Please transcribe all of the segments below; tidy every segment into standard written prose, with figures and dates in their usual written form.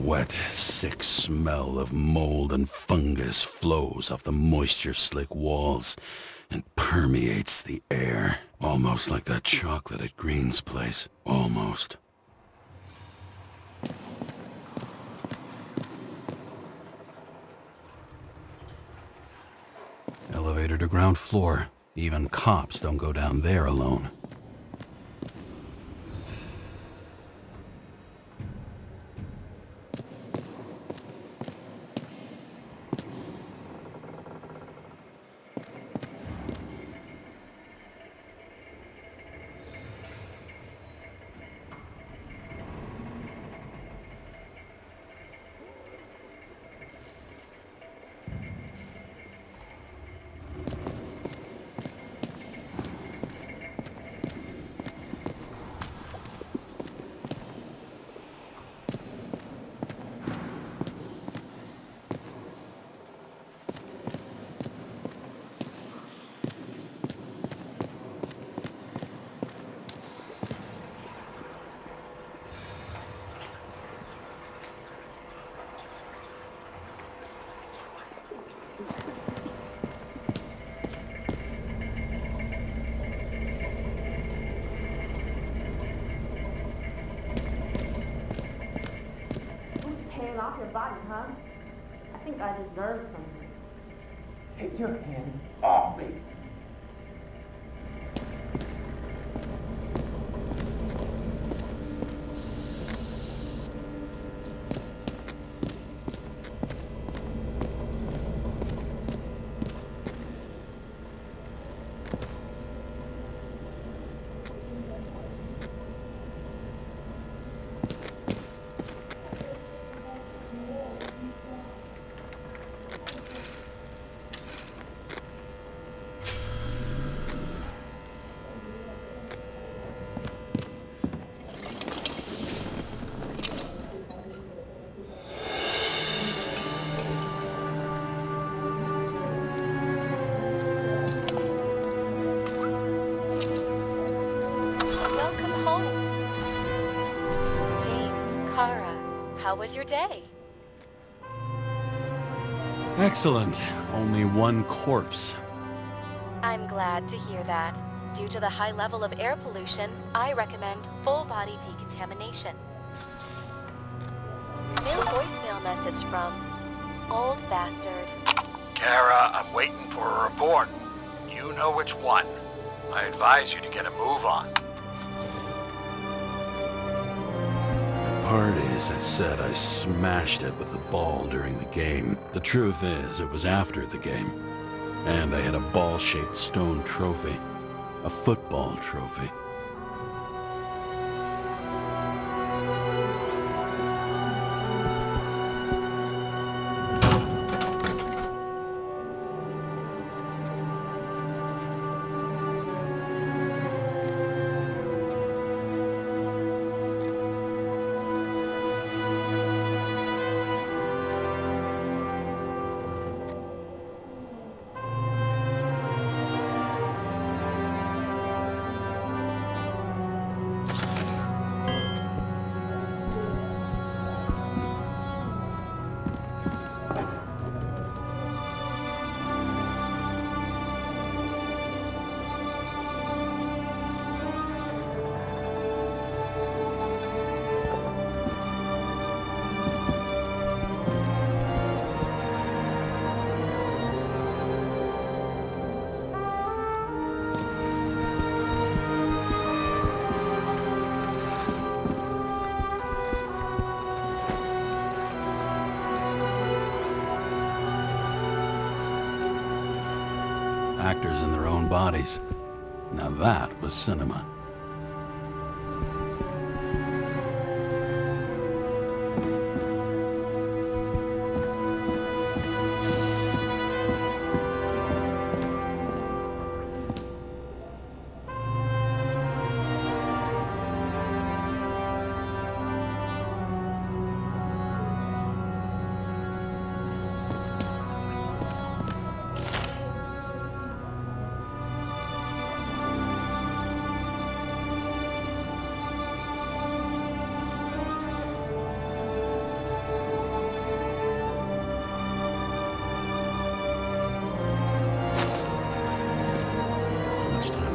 wet, sick smell of mold and fungus flows off the moisture-slick walls and permeates the air. Almost like that chocolate at Green's place. Almost. Elevator to ground floor. Even cops don't go down there alone. Off your body, huh? I think I deserve something. Take your hands off me. How was your day? Excellent. Only one corpse. I'm glad to hear that. Due to the high level of air pollution, I recommend full-body decontamination. New voicemail message from Old Bastard. Kara, I'm waiting for a report. You know which one. I advise you to get a move on. Part is, I said I smashed it with the ball during the game. The truth is, it was after the game. And I had a ball-shaped stone trophy. A football trophy. Actors in their own bodies. Now that was cinema.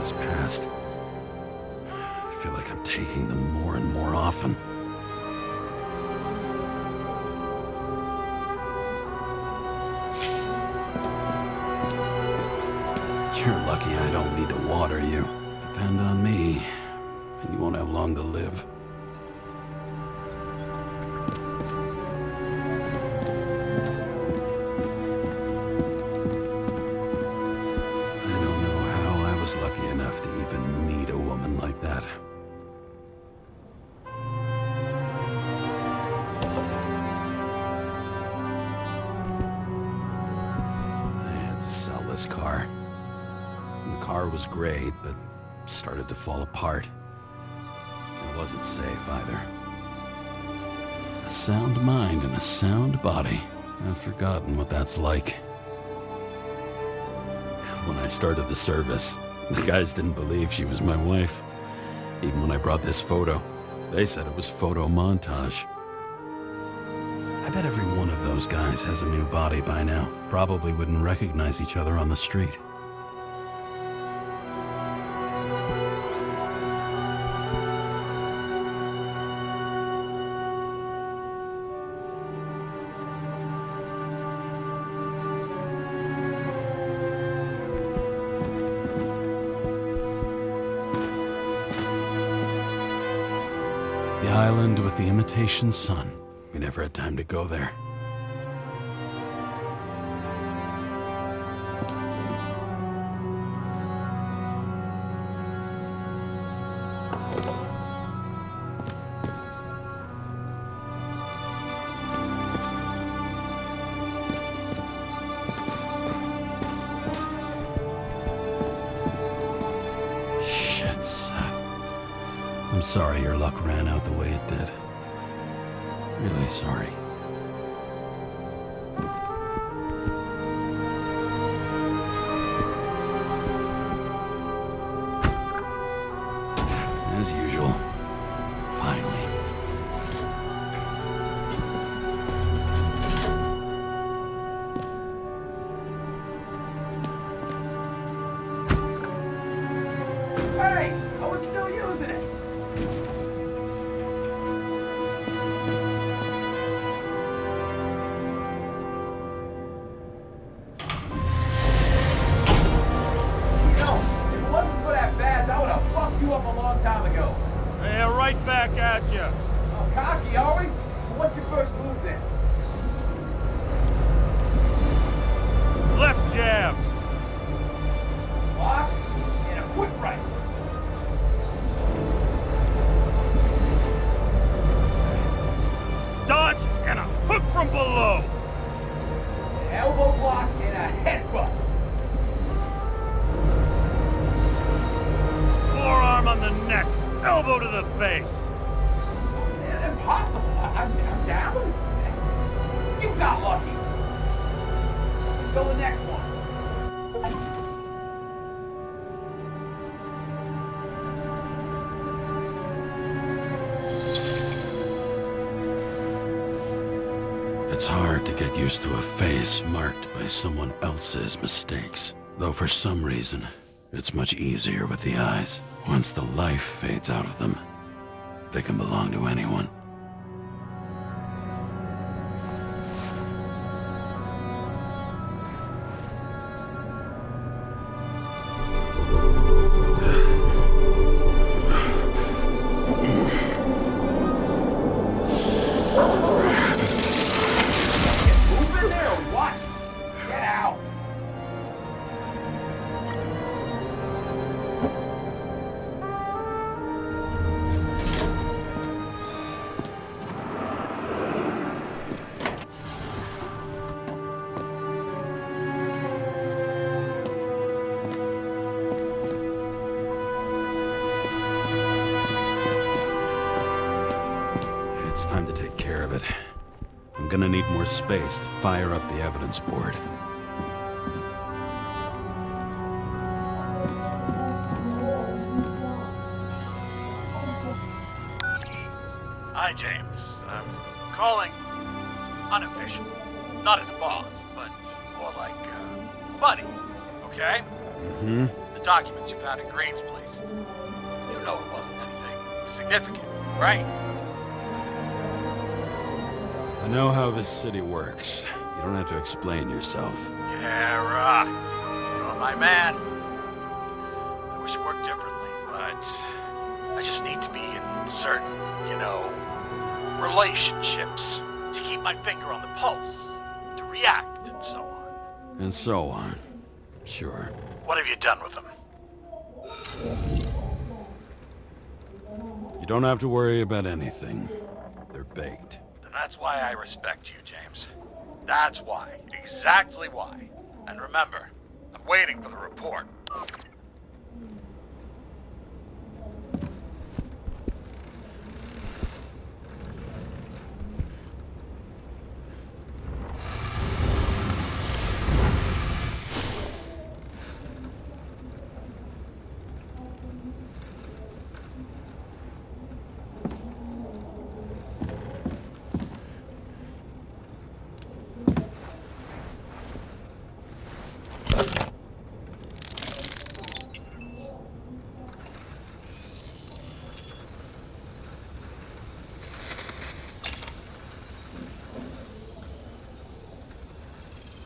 times past. I feel like I'm taking them more and more often. You're lucky I don't need to water you. Depend on me, and you won't have long to live. I don't know how I was lucky enough to even meet a woman like that. I had to sell this car. The car was great, but started to fall apart. It wasn't safe either. A sound mind and a sound body. I've forgotten what that's like. When I started the service, the guys didn't believe she was my wife. Even when I brought this photo, they said it was photo montage. I bet every one of those guys has a new body by now. Probably wouldn't recognize each other on the street. The island with the imitation sun. We never had time to go there. Shit, Seth. I'm sorry your luck ran out the way it did. Really sorry. As usual. Finally. Hey! I was still using it! If it wasn't for that badge, I would have fucked you up a long time ago. Yeah, right back at you. Oh, cocky, are we? Well, what's your first move then? Left jab. Block and a quick right. Dodge and a hook from below. An elbow block and a headbutt. Forearm on the neck. Elbow to the face. Impossible. I'm down. You got lucky. Go the next one. It's hard to get used to a face marked by someone else's mistakes. Though for some reason, it's much easier with the eyes. Once the life fades out of them, they can belong to anyone. Move in there or what? Get out. It's time to take care of it. I'm gonna need more space to fire up the evidence board. Hi, James. I'm calling unofficial. Not as a boss, but more like buddy. Okay? Mm-hmm. The documents you found in Green's place. You know it wasn't anything significant, right? I know how this city works. You don't have to explain yourself. Yeah, right. You're my man. I wish it worked differently, but I just need to be in certain, relationships to keep my finger on the pulse, to react, and so on. And so on. Sure. What have you done with them? You don't have to worry about anything. They're baked. And that's why I respect you, James. That's why. Exactly why. And remember, I'm waiting for the report.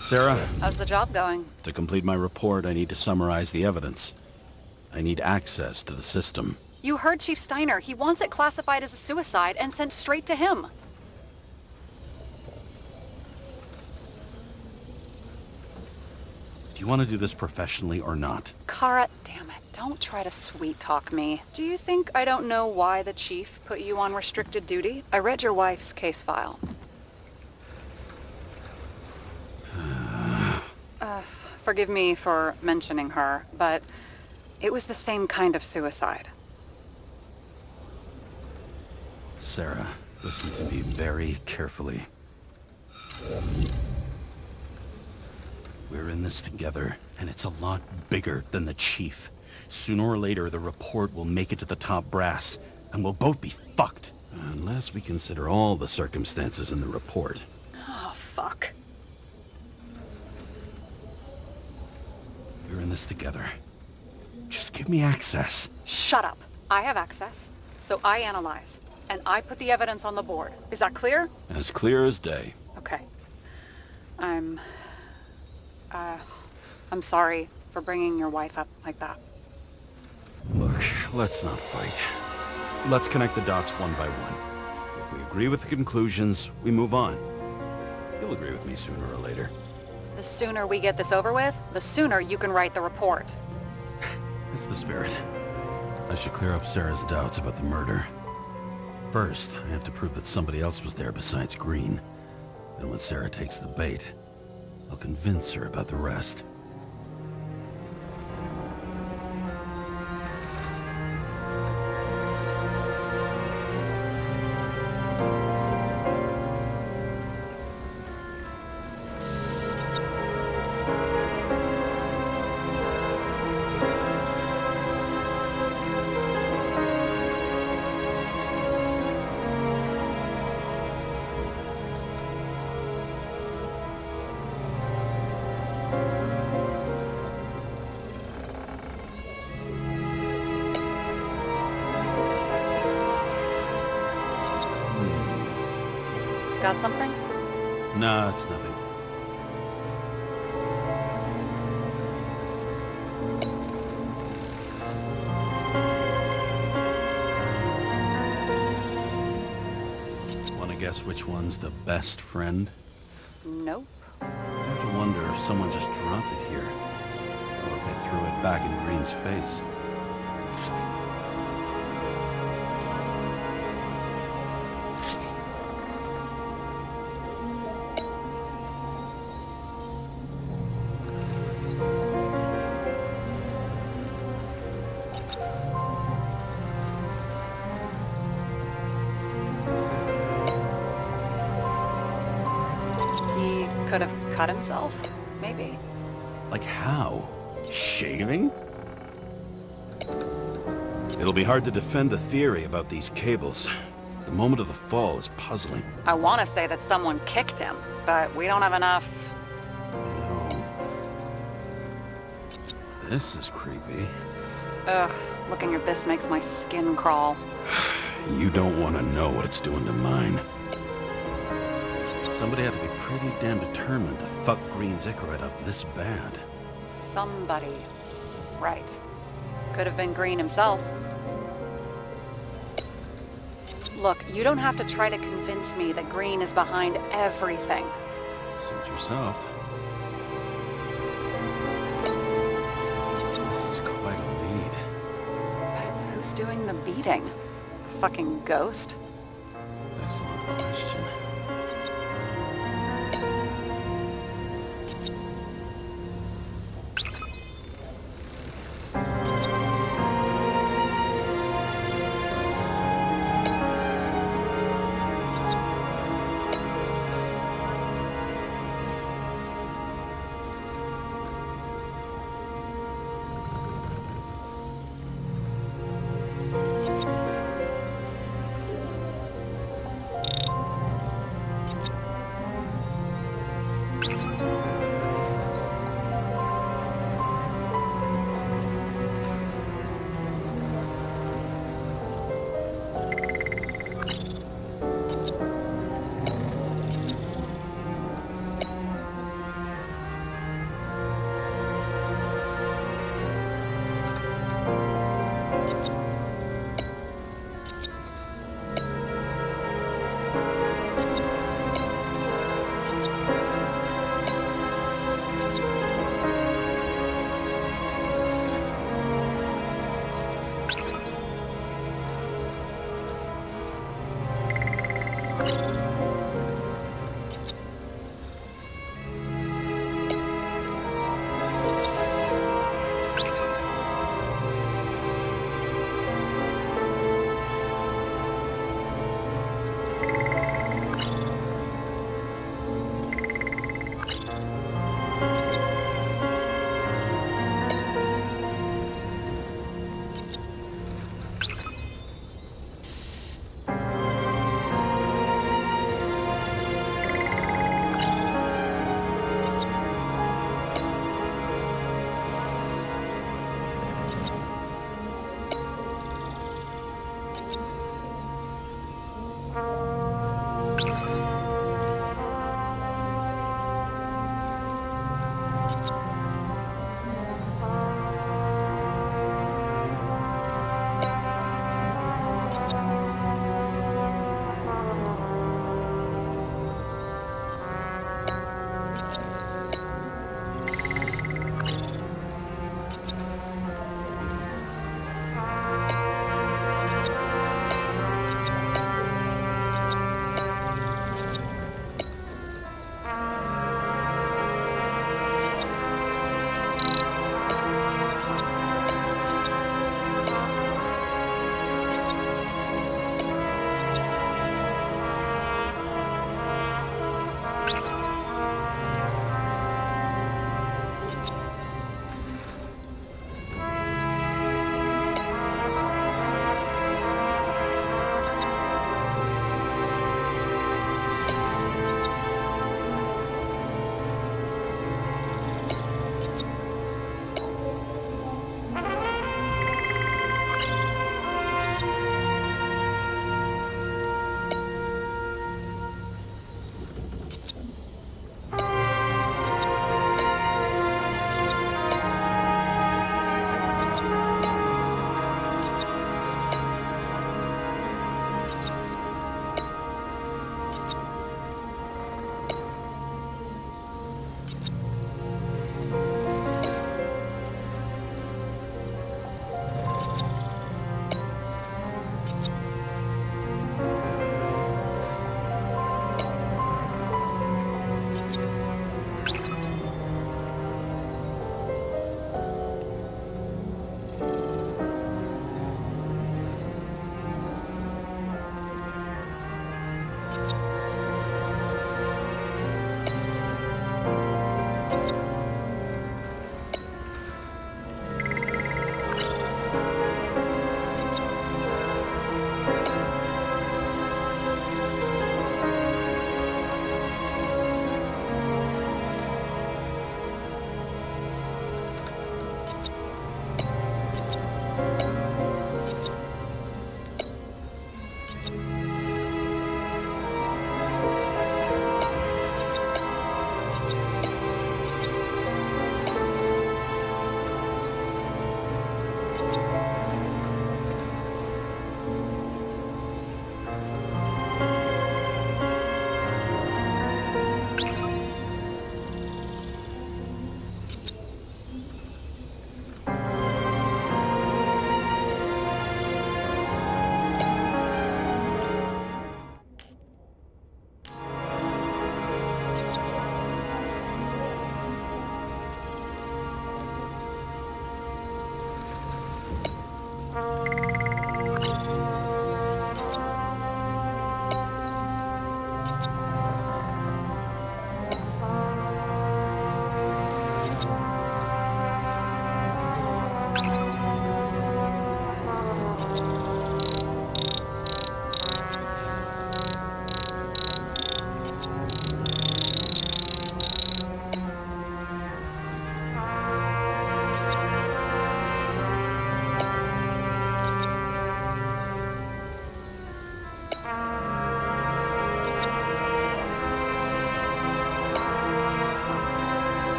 Sarah, How's the job going? to complete my report, I need to summarize the evidence. I need access to the system. You heard Chief Steiner. He wants it classified as a suicide and sent straight to him. Do you want to do this professionally or not? Kara, damn it. Don't try to sweet-talk me. Do you think I don't know why the Chief put you on restricted duty? I read your wife's case file. Forgive me for mentioning her, but it was the same kind of suicide. Sarah, listen to me very carefully. We're in this together, and it's a lot bigger than the Chief. Sooner or later, the report will make it to the top brass, and we'll both be fucked. Unless we consider all the circumstances in the report. Oh, fuck. We're in this together. Just give me access. Shut up. I have access, so I analyze, and I put the evidence on the board. Is that clear? As clear as day. Okay. I'm sorry for bringing your wife up like that. Look, let's not fight. Let's connect the dots one by one. If we agree with the conclusions, we move on. You'll agree with me sooner or later. The sooner we get this over with, the sooner you can write the report. That's the spirit. I should clear up Sarah's doubts about the murder. First, I have to prove that somebody else was there besides Green. Then when Sarah takes the bait, I'll convince her about the rest. Got something? Nah, it's nothing. Wanna guess which one's the best friend? Nope. I have to wonder if someone just dropped it here. Or if they threw it back in Green's face. He could have cut himself, maybe. Like how? Shaving? It'll be hard to defend the theory about these cables. The moment of the fall is puzzling. I want to say that someone kicked him, but we don't have enough. No. This is creepy. Ugh, looking at this makes my skin crawl. You don't want to know what it's doing to mine. Somebody had to be pretty damn determined to fuck Green's Icarite up this bad. Somebody. Right. Could have been Green himself. Look, you don't have to try to convince me that Green is behind everything. Suit yourself. This is quite a lead. But who's doing the beating? A fucking ghost? Excellent question.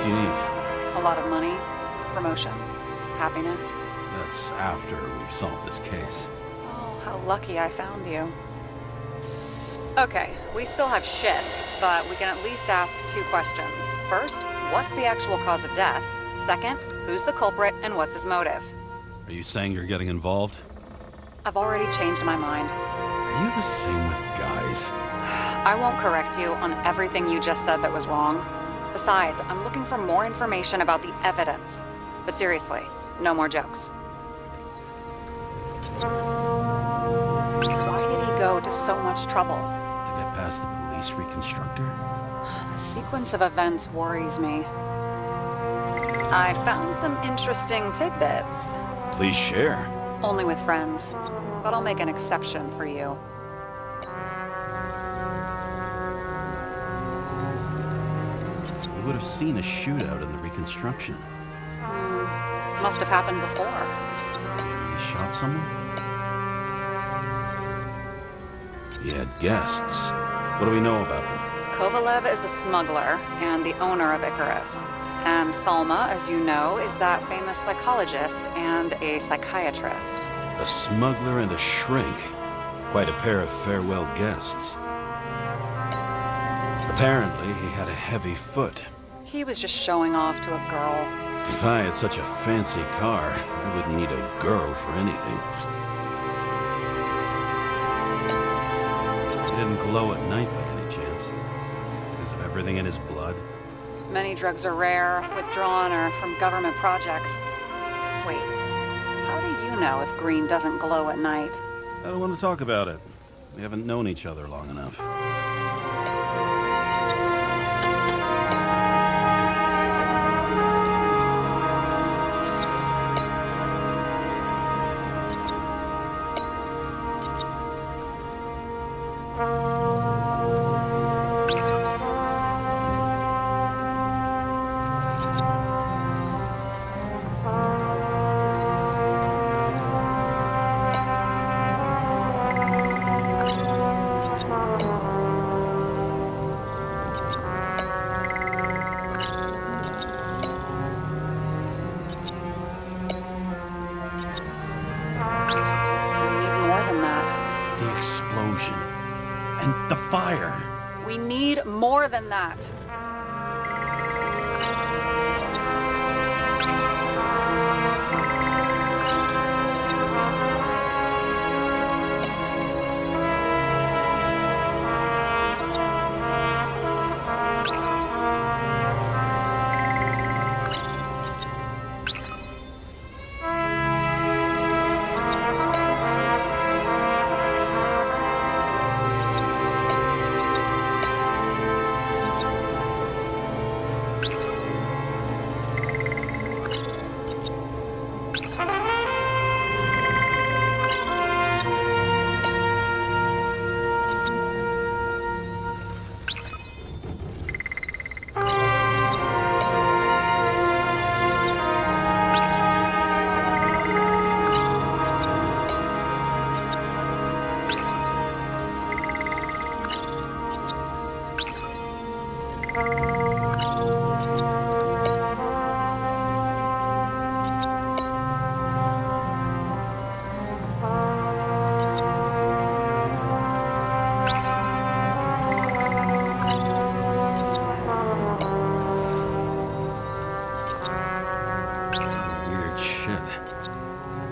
you need? A lot of money, promotion, happiness. That's after we've solved this case. Oh, how lucky I found you. Okay, we still have shit, but we can at least ask 2 questions. First, what's the actual cause of death? Second, who's the culprit and what's his motive? Are you saying you're getting involved? I've already changed my mind. Are you the same with guys? I won't correct you on everything you just said that was wrong. Besides, I'm looking for more information about the evidence. But seriously, no more jokes. Why did he go to so much trouble? To get past the police reconstructor? The sequence of events worries me. I found some interesting tidbits. Please share. Only with friends. But I'll make an exception for you. You would have seen a shootout in the reconstruction. Must have happened before. Maybe he shot someone? He had guests. What do we know about him? Kovalev is a smuggler and the owner of Icarus. And Salma, as you know, is that famous psychologist and a psychiatrist. A smuggler and a shrink. Quite a pair of farewell guests. Apparently, he had a heavy foot. He was just showing off to a girl. If I had such a fancy car, I wouldn't need a girl for anything. He didn't glow at night by any chance. Because of everything in his blood. Many drugs are rare, withdrawn, or from government projects. Wait, how do you know if green doesn't glow at night? I don't want to talk about it. We haven't known each other long enough. And the fire. We need more than that.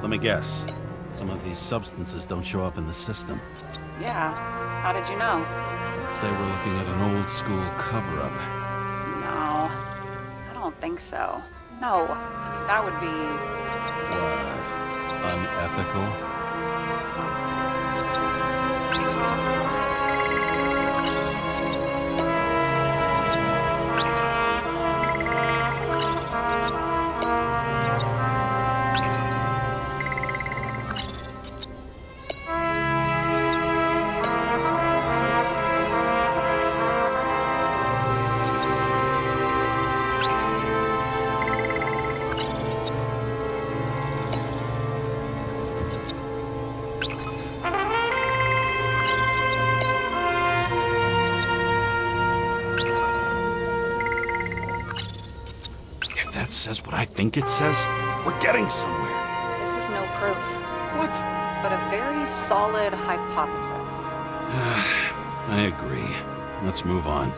Let me guess. Some of these substances don't show up in the system. Yeah. How did you know? Let's say we're looking at an old school cover-up. No. I don't think so. No. I mean, that would be... What? Unethical? That says what I think it says, we're getting somewhere. This is no proof. What? But a very solid hypothesis. I agree. Let's move on.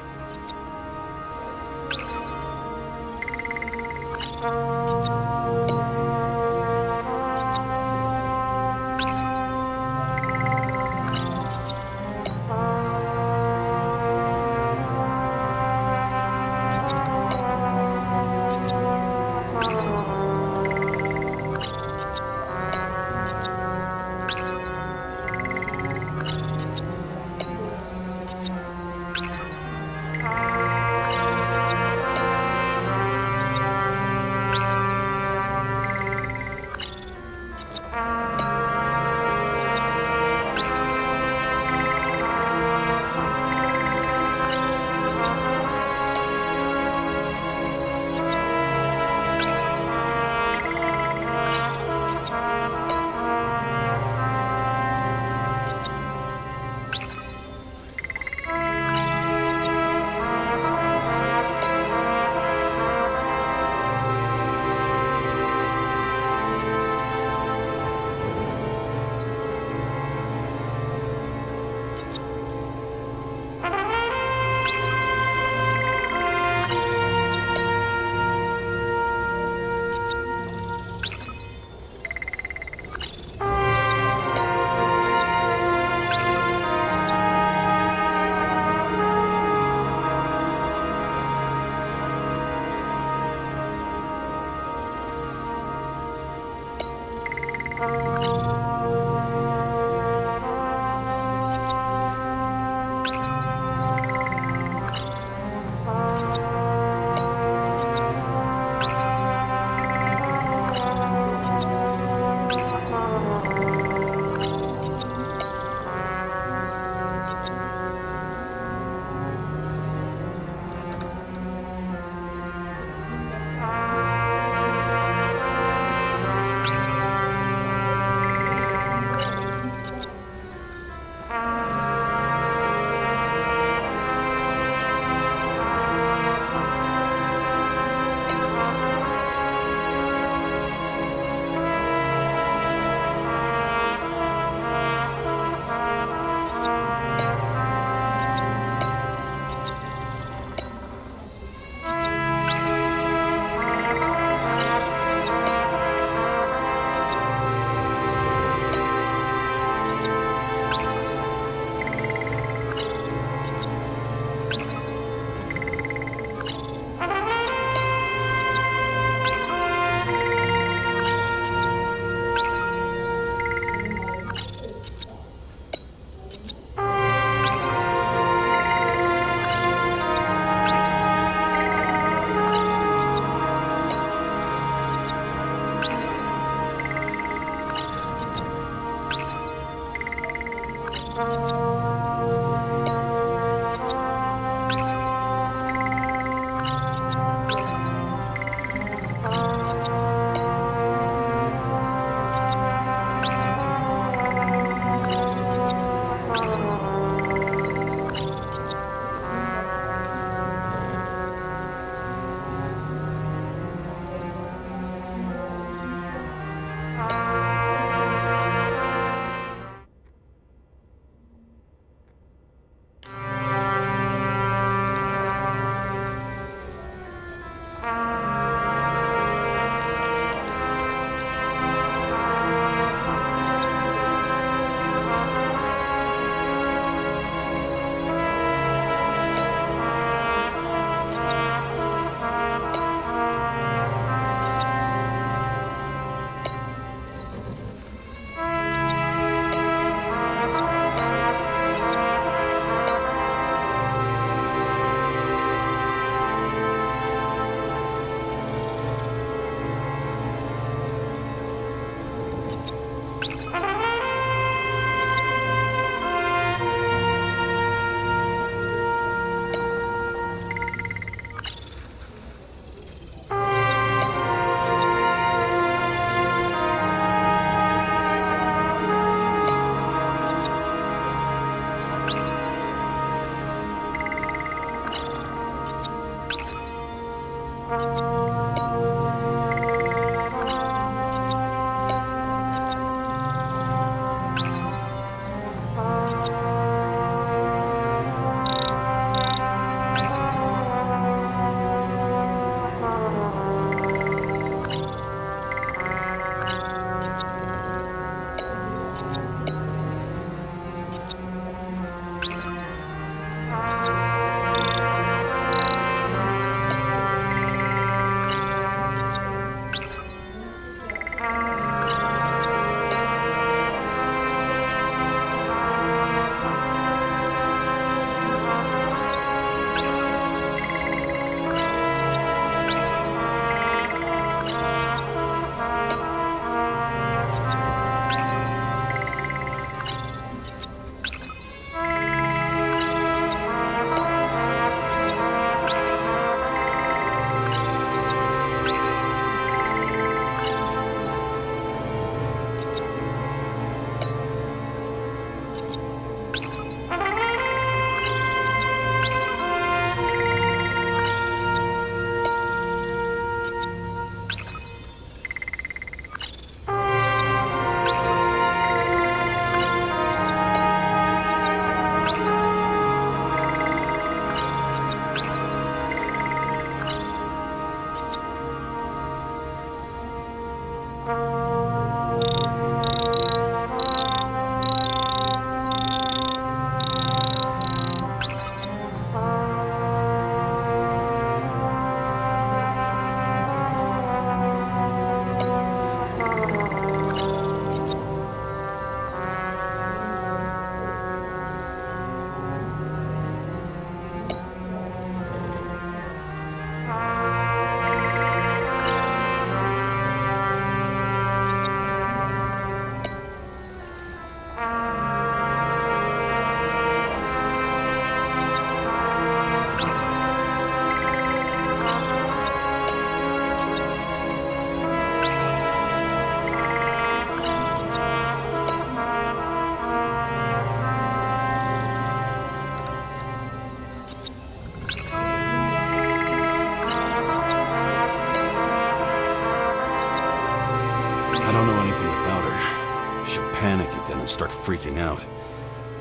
Start freaking out.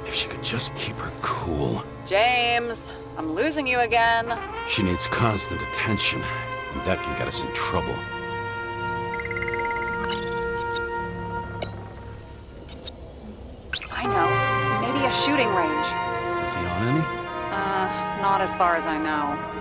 If she could just keep her cool. James, I'm losing you again. She needs constant attention, and that can get us in trouble. I know. Maybe a shooting range. Is he on any? Not as far as I know.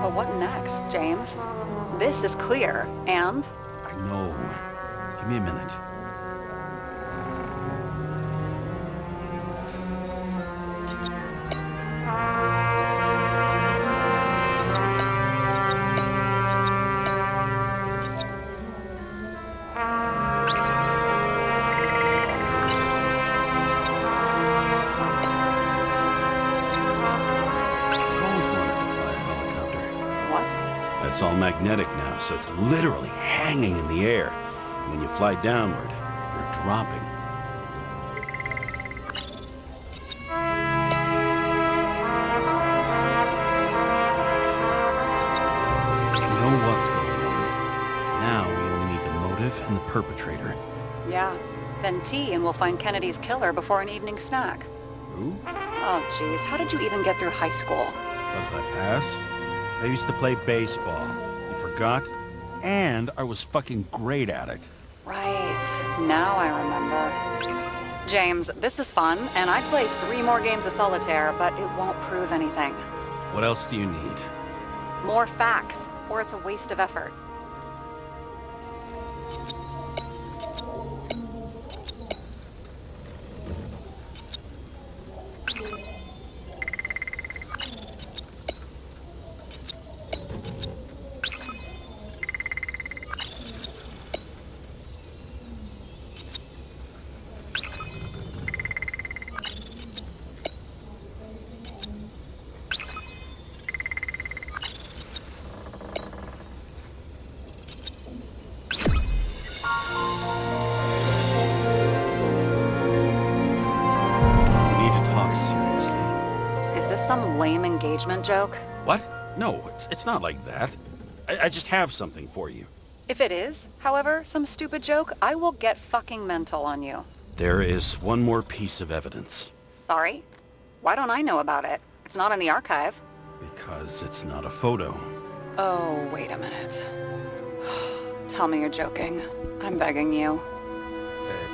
But what next, James? This is clear, and... I know. Give me a minute. It's all magnetic now, so it's literally hanging in the air. And when you fly downward, you're dropping. We know what's going on. Now we only need the motive and the perpetrator. Yeah, then T and we'll find Kennedy's killer before an evening snack. Who? Oh, jeez, how did you even get through high school? What did I pass? I used to play baseball. You forgot? And I was fucking great at it. Right. Now I remember. James, this is fun, and I'd play 3 more games of solitaire, but it won't prove anything. What else do you need? More facts, or it's a waste of effort. Some lame engagement joke? What? No, it's not like that. I just have something for you. If it is, however, some stupid joke, I will get fucking mental on you. There is one more piece of evidence. Sorry? Why don't I know about it? It's not in the archive. Because it's not a photo. Oh, wait a minute. Tell me you're joking. I'm begging you.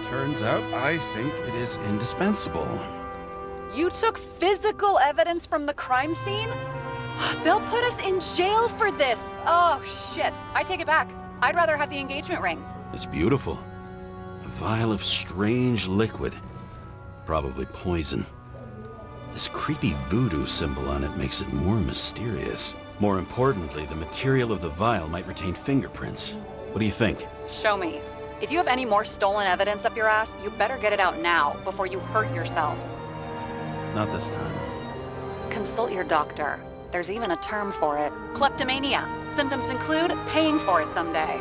It turns out I think it is indispensable. You took physical evidence from the crime scene? They'll put us in jail for this! Oh, shit. I take it back. I'd rather have the engagement ring. It's beautiful. A vial of strange liquid. Probably poison. This creepy voodoo symbol on it makes it more mysterious. More importantly, the material of the vial might retain fingerprints. What do you think? Show me. If you have any more stolen evidence up your ass, you better get it out now, before you hurt yourself. Not this time. Consult your doctor. There's even a term for it. Kleptomania. Symptoms include paying for it someday.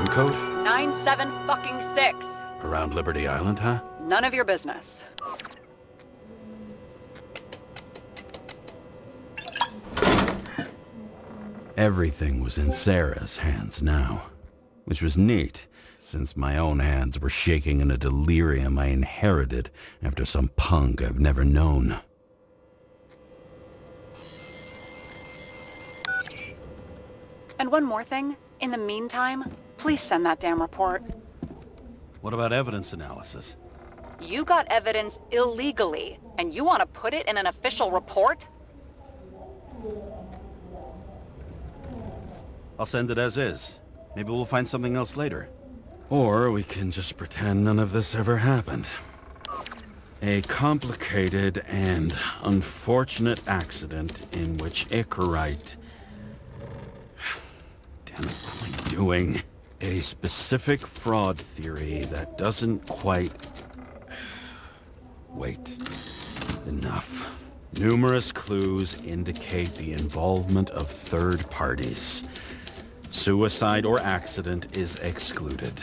Code? 97 fucking 6. Around Liberty Island, huh? None of your business. Everything was in Sarah's hands now, which was neat, since my own hands were shaking in a delirium I inherited after some punk I've never known. And one more thing. In the meantime, please send that damn report. What about evidence analysis? You got evidence illegally, and you want to put it in an official report? I'll send it as is. Maybe we'll find something else later. Or we can just pretend none of this ever happened. A complicated and unfortunate accident in which Icarite... Damn it, what am I doing? A specific fraud theory that doesn't quite... Wait. Enough. Numerous clues indicate the involvement of third parties. Suicide or accident is excluded.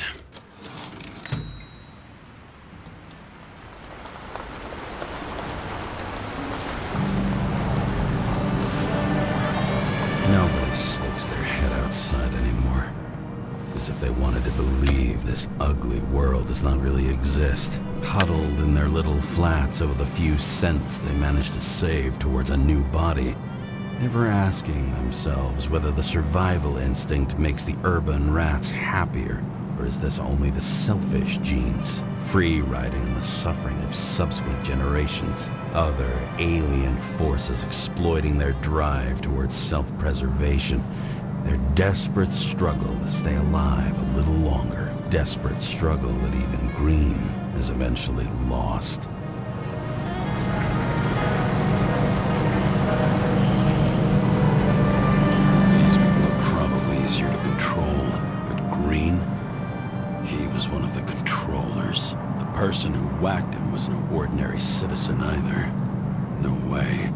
Nobody sticks their head outside anymore. As if they wanted to believe this ugly world does not really exist. Huddled in their little flats over the few cents they managed to save towards a new body. Never asking themselves whether the survival instinct makes the urban rats happier, or is this only the selfish genes, free-riding in the suffering of subsequent generations, other alien forces exploiting their drive towards self-preservation, their desperate struggle to stay alive a little longer, desperate struggle that even Green has eventually lost. Easier to control, but Green, he was one of the controllers. The person who whacked him was no ordinary citizen either. No way.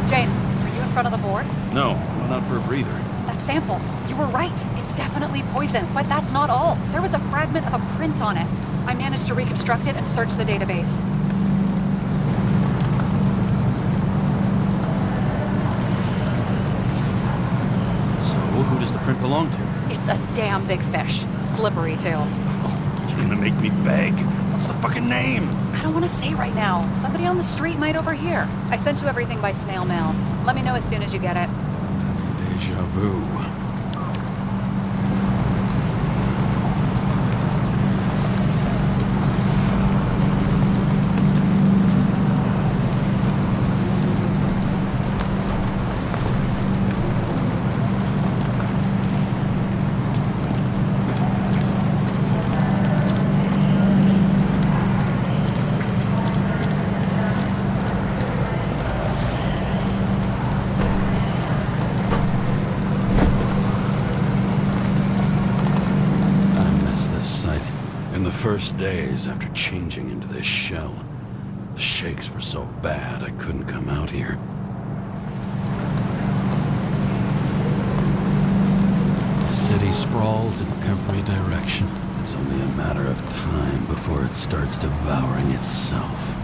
James, are you in front of the board? No, went out for a breather. That sample. You were right. It's definitely poison, but that's not all. There was a fragment of a print on it. I managed to reconstruct it and search the database. Who does the print belong to? It's a damn big fish. Slippery, too. Oh, you're gonna make me beg? What's the fucking name? I don't want to say right now. Somebody on the street might overhear. I sent you everything by snail mail. Let me know as soon as you get it. Deja vu. First days after changing into this shell, the shakes were so bad I couldn't come out here. The city sprawls in every direction. It's only a matter of time before it starts devouring itself.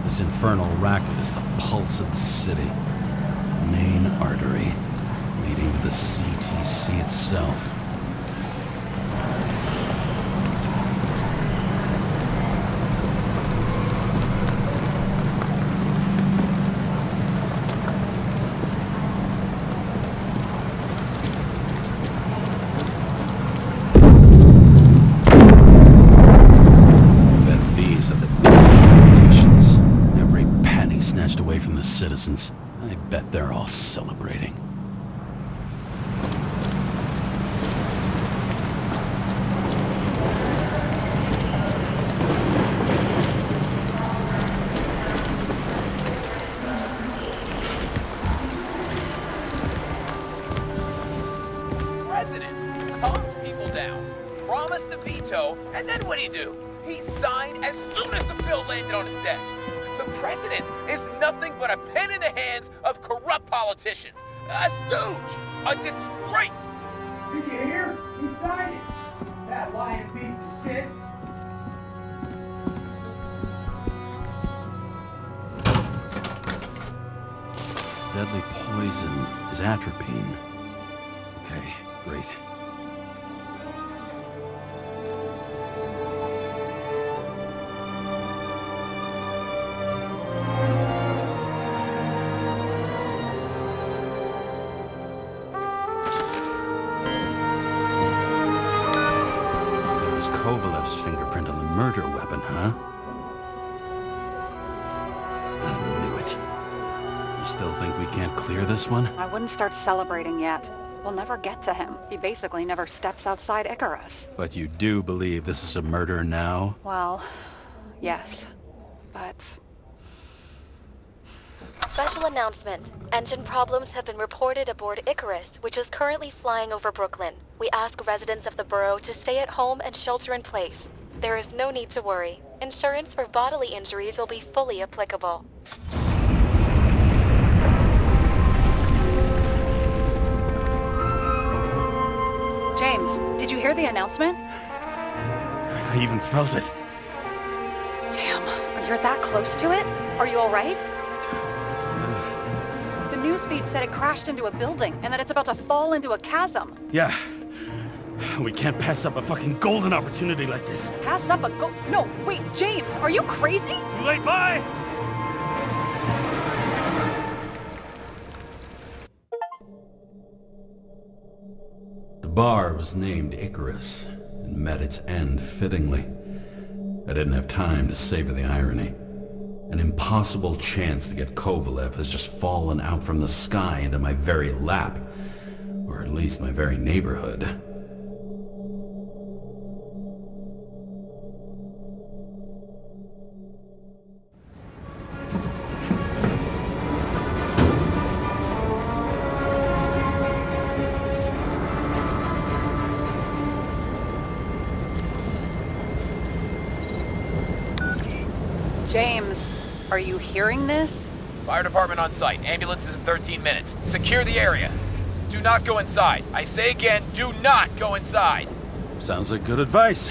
This infernal racket is the pulse of the city, the main artery leading to the CTC itself. Citizens. I bet they're all celebrating. President calmed people down, promised a veto, and then what'd he do? He signed as soon as the bill landed on his desk. The president is nothing but a pen in the hands of corrupt politicians. A stooge! A disgrace! Did you hear? He signed it. That lying piece of shit. deadly poison is atropine. Okay, great. It was Kovalev's fingerprint on the murder weapon, huh? I knew it. You still think we can't clear this one? I wouldn't start celebrating yet. We'll never get to him. He basically never steps outside Icarus. But you do believe this is a murder now? Well, yes. But... Special announcement. Engine problems have been reported aboard Icarus, which is currently flying over Brooklyn. We ask residents of the borough to stay at home and shelter in place. There is no need to worry. Insurance for bodily injuries will be fully applicable. James, did you hear the announcement? I even felt it. Damn, you're that close to it? Are you alright? The newsfeed said it crashed into a building and that it's about to fall into a chasm. Yeah. We can't pass up a fucking golden opportunity like this. Pass up a No, wait, James, are you crazy? Too late, bye! The bar was named Icarus and met its end fittingly. I didn't have time to savor the irony. An impossible chance to get Kovalev has just fallen out from the sky into my very lap, or at least my very neighborhood. James, are you hearing this? Fire department on site. Ambulances in 13 minutes. Secure the area. Do not go inside. I say again, do not go inside. Sounds like good advice.